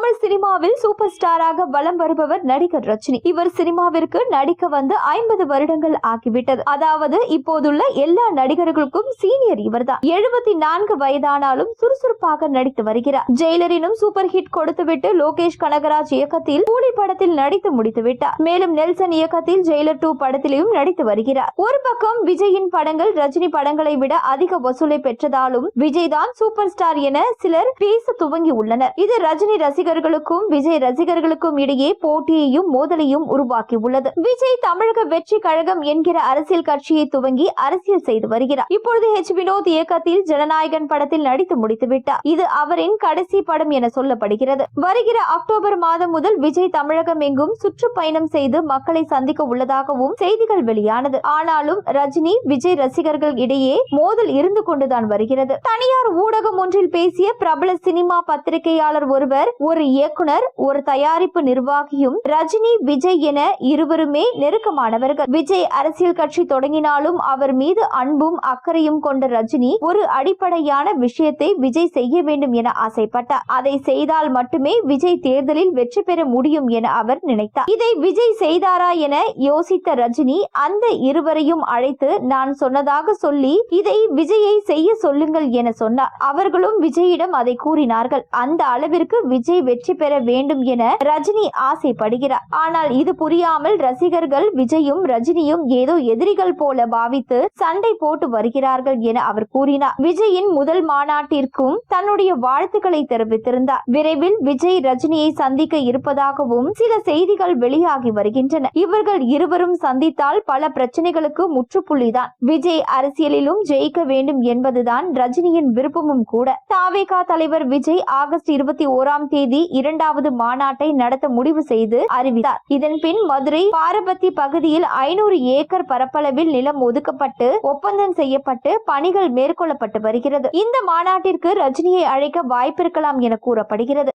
தமிழ் சினிமாவில் சூப்பர் ஸ்டாராக வலம் வருபவர் நடிகர் ரஜினி. இவர் சினிமாவிற்கு நடிக்க வந்து 50 வருடங்கள் ஆகிவிட்டது. அதாவது இப்போதுள்ள எல்லா நடிகர்களுக்கும் சீனியர் இவர்தான். 74 வயதானாலும் சுறுசுறுப்பாக நடித்து வருகிறார். ஜெயிலரினும் சூப்பர் ஹிட் கொடுத்துவிட்டு லோகேஷ் கனகராஜ் இயக்கத்தில் கூலி படத்தில் நடித்து முடித்து விட்டார். மேலும் நெல்சன் இயக்கத்தில் ஜெயிலர் 2 படத்திலும் நடித்து வருகிறார். ஒரு பக்கம் விஜயின் படங்கள் ரஜினி படங்களை விட அதிக வசூலை பெற்றதாலும் விஜய் தான் சூப்பர் ஸ்டார் என சிலர் பேச துவங்கி உள்ளனர். இது ரஜினி ரசிகர்களுக்கும் விஜய் ரசிகர்களுக்கும் இடையே போட்டியையும் மோதலையும் உருவாக்கி உள்ளது. விஜய் தமிழக வெற்றி கழகம் என்கிற அரசியல் கட்சியை துவங்கி அரசியல் செய்து வருகிறார். இப்பொழுது வினோத் இயக்கத்தில் ஜனநாயகன் படத்தில் நடித்து முடித்து விட்டார். இது அவரின் கடைசி படம் என சொல்லப்படுகிறது. வருகிற அக்டோபர் மாதம் முதல் விஜய் தமிழகம் எங்கும் சுற்றுப்பயணம் செய்து மக்களை சந்திக்க உள்ளதாகவும் செய்திகள் வெளியானது. ஆனாலும் ரஜினி விஜய் ரசிகர்கள் இடையே மோதல் இருந்து கொண்டுதான் வருகிறது. தனியார் ஊடகம் ஒன்றில் பேசிய பிரபல சினிமா பத்திரிகையாளர் ஒருவர், ஒரு இயக்குனர், ஒரு தயாரிப்பு நிர்வாகியும் ரஜினி விஜய் என இருவருமே நெருக்கமானவர்கள். விஜய் அரசியல் கட்சி தொடங்கினாலும் அவர் மீது அன்பும் அக்கறையும் கொண்ட ரஜினி ஒரு அடிப்படையான விஷயத்தை விஜய் செய்ய வேண்டும் என ஆசைப்பட்டார். அதை செய்தால் மட்டுமே விஜய் தேர்தலில் வெற்றி பெற முடியும் என அவர் நினைத்தார். இதை விஜய் செய்தாரா என யோசித்த ரஜினி அந்த இருவரையும் அழைத்து நான் சொன்னதாக சொல்லி இதை விஜயை செய்ய சொல்லுங்கள் என சொன்னார். அவர்களும் விஜயிடம் அதை கூறினார்கள். அந்த அளவிற்கு விஜய் வெற்றி பெற வேண்டும் என ரஜினி ஆசைப்படுகிறார். ஆனால் இது புரியாமல் ரசிகர்கள் விஜயும் ரஜினியும் ஏதோ எதிரிகள் போல பாவித்து சண்டை போட்டு வருகிறார்கள் என அவர் கூறினார். விஜயின் முதல் மாநாட்டிற்கும் தன்னுடைய வாழ்த்துக்களை தெரிவித்திருந்தார். விரைவில் விஜய் ரஜினியை சந்திக்க இருப்பதாகவும் சில செய்திகள் வெளியாகி வருகின்றன. இவர்கள் இருவரும் சந்தித்தால் பல பிரச்சனைகளுக்கு முற்றுப்புள்ளிதான். விஜய் அரசியலிலும் ஜெயிக்க வேண்டும் என்பதுதான் ரஜினியின் விருப்பமும் கூட. தாவேகா தலைவர் விஜய் ஆகஸ்ட் 21ஆம் தேதி 2வது மாநாட்டை நடத்த முடிவு செய்து அறிவித்தார். இதன் பின் மதுரை பாரபத்தி பகுதியில் 500 ஏக்கர் பரப்பளவில் நிலம் ஒதுக்கப்பட்டு ஒப்பந்தம் செய்யப்பட்டு பணிகள் மேற்கொள்ளப்பட்டு வருகிறது. இந்த மாநாட்டிற்கு ரஜினியை அழைக்க வாய்ப்பிருக்கலாம் என கூறப்படுகிறது.